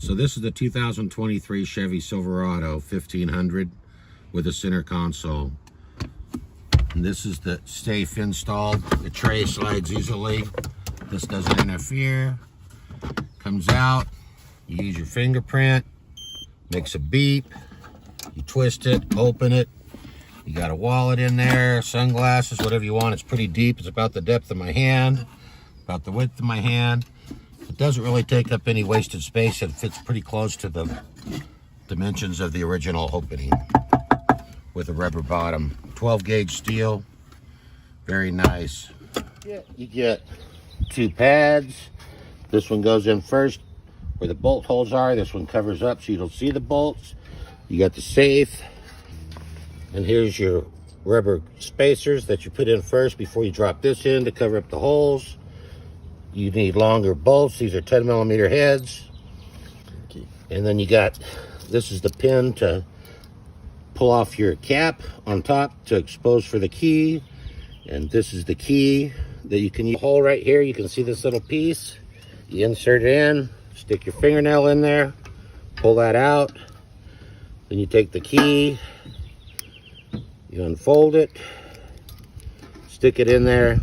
So this is the 2023 Chevy Silverado 1500 with a center console. And this is the safe installed. The tray slides easily. This doesn't interfere. Comes out. You use your fingerprint. Makes a beep. You twist it, open it. You got a wallet in there, sunglasses, whatever you want. It's pretty deep. It's about the depth of my hand, about the width of my hand. It doesn't really take up any wasted space. It fits pretty close to the dimensions of the original opening with a rubber bottom. 12 gauge steel, very nice. You get two pads. This one goes in first where the bolt holes are. This one covers up so you don't see the bolts. You got the safe, and here's your rubber spacers that you put in first before you drop this in to cover up the holes. You need longer bolts. These are 10mm heads. And then you got, this is the pin to pull off your cap on top to expose for the key. And this is the key that you can use. Hole right here, you can see this little piece. You insert it in, stick your fingernail in there, pull that out. Then you take the key, you unfold it, stick it in there,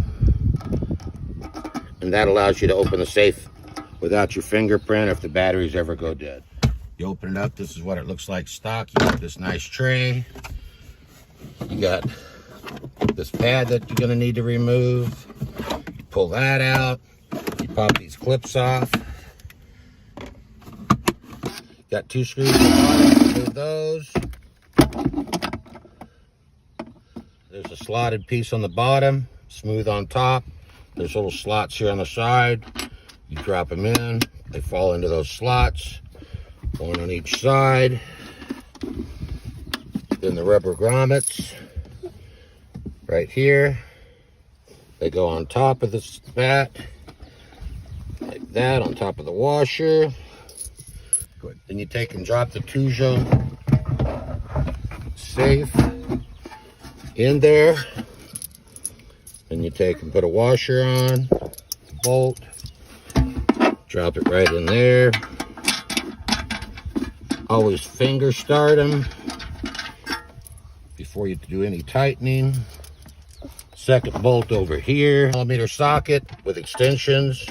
and that allows you to open the safe without your fingerprint if the batteries ever go dead. You open it up, this is what it looks like stock. You got this nice tray. You got this pad that you're gonna need to remove. You pull that out. You pop these clips off. Got two screws in the bottom, remove those. There's a slotted piece on the bottom, smooth on top. There's little slots here on the side. You drop them in, they fall into those slots, one on each side. Then the rubber grommets right here, they go on top of this mat, like that, on top of the washer. Good. Then you take and drop the TuoJue safe in there. Then you take and put a washer on, bolt, drop it right in there. Always finger start them before you do any tightening. Second bolt over here, 1mm socket with extensions.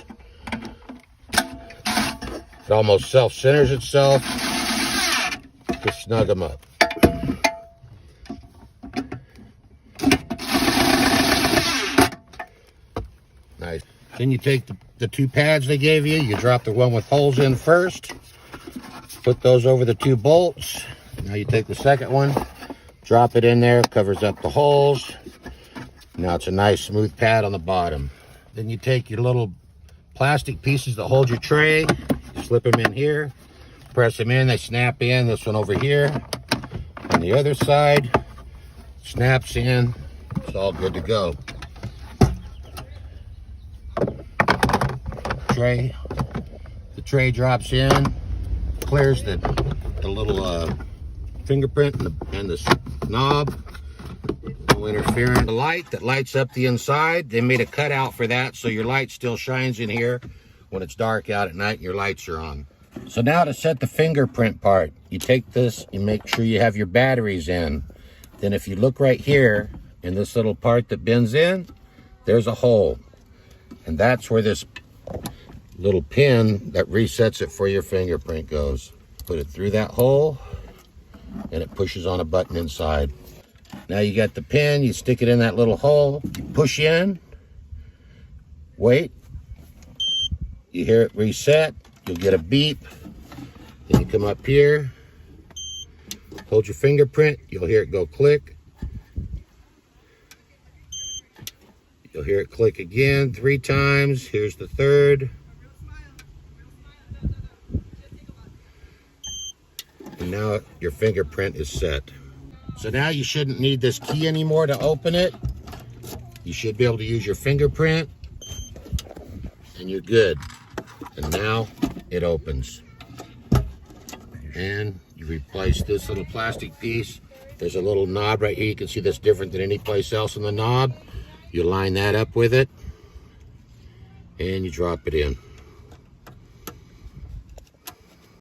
It almost self-centers itself. Just snug them up. Nice. Then you take the two pads they gave you. You drop the one with holes in first. Put those over the two bolts. Now you take the second one, drop it in there, covers up the holes. Now it's a nice smooth pad on the bottom. Then you take your little plastic pieces that hold your tray, you slip them in here, press them in, they snap in. This one over here. On the other side, snaps in. It's all good to go. Tray, the tray drops in, clears the little fingerprint and the knob. No interference. The light that lights up the inside, they made a cutout for that, so your light still shines in here when it's dark out at night and your lights are on. So now to set the fingerprint part, you take this, you make sure you have your batteries in. Then if you look right here in this little part that bends in, there's a hole. And that's where this little pin that resets it for your fingerprint goes. Put it through that hole and it pushes on a button inside. Now you got the pin, you stick it in that little hole, you push in, wait, you hear it reset, you'll get a beep. Then you come up here, hold your fingerprint, you'll hear it go click. You'll hear it click again 3 times. Here's the third. And now your fingerprint is set. So now you shouldn't need this key anymore to open it. You should be able to use your fingerprint and you're good. And now it opens. And you replace this little plastic piece. There's a little knob right here. You can see that's different than any place else on the knob. You line that up with it and you drop it in.